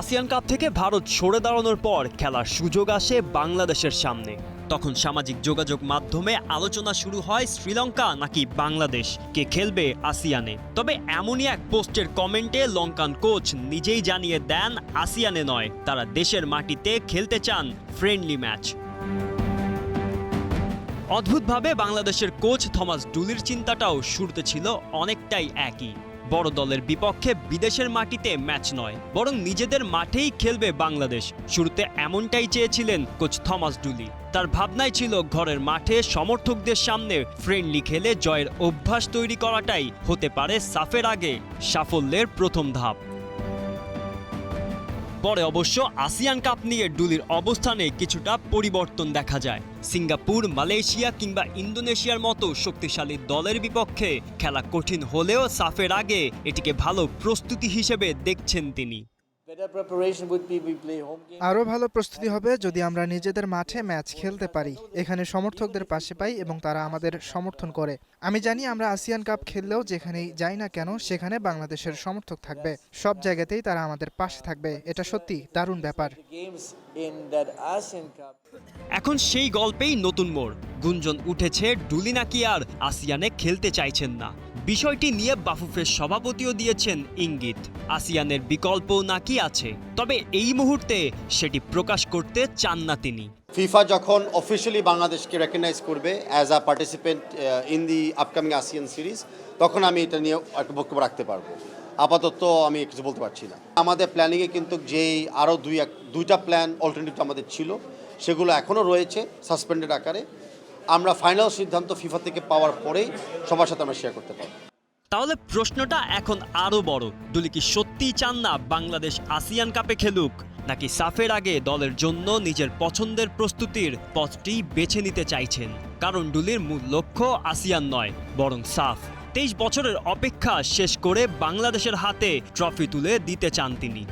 ASEAN cup থেকে ভারত সরে দাঁড়ানোর পর খেলার সুযোগ আসে বাংলাদেশের সামনে। তখন সামাজিক যোগাযোগ মাধ্যমে আলোচনা শুরু হয় শ্রীলঙ্কা নাকি বাংলাদেশ কে খেলবে আসিয়ানে। তবে এমনই এক পোস্টের কমেন্টে লঙ্কান কোচ নিজেই জানিয়ে দেন আসিয়ানে নয়, তারা দেশের মাটিতে খেলতে চান ফ্রেন্ডলি ম্যাচ। অদ্ভুতভাবে বাংলাদেশের কোচ থমাস ডুলির চিন্তাটাও শুরুতে ছিল অনেকটাই একই। বড় দলের বিপক্ষে বিদেশের মাটিতে ম্যাচ নয়, বরং নিজেদের মাঠেই খেলবে বাংলাদেশ। শুরুতে এমনটাই চেয়েছিলেন কোচ থমাস ডুলি। তার ভাবনায় ছিল ঘরের মাঠে সমর্থকদের সামনে ফ্রেন্ডলি খেলে জয়ের অভ্যাস তৈরি করাটাই হতে পারে সাফের আগে সাফল্যের প্রথম ধাপ। পরে অবশ্য আসিয়ান কাপ নিয়ে ডুলির অবস্থানে কিছুটা পরিবর্তন দেখা যায়। সিঙ্গাপুর, মালয়েশিয়া কিংবা ইন্দোনেশিয়ার মতো শক্তিশালী দলের বিপক্ষে খেলা কঠিন হলেও সাফের আগে এটিকে ভালো প্রস্তুতি হিসেবে দেখছেন তিনি। আরও ভালো প্রস্তুতি হবে যদি আমরা নিজেদের মাঠে ম্যাচ খেলতে পারি, এখানে সমর্থকদের পাশে পাই এবং তারা আমাদের সমর্থন করে। আমি জানি আমরা আসিয়ান কাপ খেললেও যেখানেই যাই না কেন সেখানে বাংলাদেশের সমর্থক থাকবে, সব জায়গাতেই তারা আমাদের পাশে থাকবে। এটা সত্যি দারুণ ব্যাপার। এখন সেই গল্পেই নতুন মোড়। গুঞ্জন উঠেছে ডুলি নাকি আর আসিয়ানে খেলতে চাইছেন না। বিষয়টি নিয়ে বাফুফের সভাপতিও দিয়েছেন ইঙ্গিত, আসিয়ানের বিকল্প নাকি আছে, তবে এই মুহূর্তে সেটি প্রকাশ করতে চান না তিনি। ফিফা যখন অফিশিয়ালি বাংলাদেশকে রেকগনাইজ করবে as a participant in the upcoming ASEAN series, তখন আমি এটা নিয়ে একটা বক্তব্য রাখতে পারবো। আপাতত আমি কিছু বলতে পারছি না। আমাদের প্ল্যানিংয়ে কিন্তু যেই আরও দুইটা প্ল্যান অল্টারনেটিভ আমাদের ছিল, সেগুলো এখনও রয়েছে সাসপেন্ডেড আকারে। আমরা ফাইনাল সিদ্ধান্ত ফিফা থেকে পাওয়ার পরেই সবার সাথে আমরা শেয়ার করতে পারবো। তাহলে প্রশ্নটা এখন আরও বড়, ডুলি কি সত্যিই চান না বাংলাদেশ আসিয়ান কাপে খেলুক, নাকি সাফের আগে দলের জন্য নিজের পছন্দের প্রস্তুতির পথটি বেছে নিতে চাইছেন? কারণ ডুলির মূল লক্ষ্য আসিয়ান নয়, বরং সাফ। 23 বছরের অপেক্ষা শেষ করে বাংলাদেশের হাতে ট্রফি তুলে দিতে চান তিনি।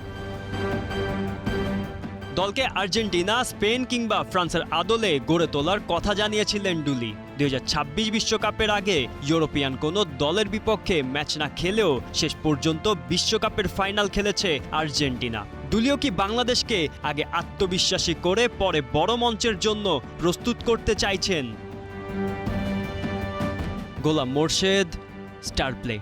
দলকে আর্জেন্টিনা, স্পেন কিংবা ফ্রান্সের আদলে গড়ে তোলার কথা জানিয়েছিলেন ডুলি। 2026 বিশ্বকাপের আগে ইউরোপিয়ান কোনো দলের বিপক্ষে ম্যাচ না খেলেও শেষ পর্যন্ত বিশ্বকাপের ফাইনাল খেলেছে আর্জেন্টিনা। ডুলিও কি বাংলাদেশকে আগে আত্মবিশ্বাসী করে পরে বড় মঞ্চের জন্য প্রস্তুত করতে চাইছেন? গোলাম মোর্শেদ, স্টার প্লে।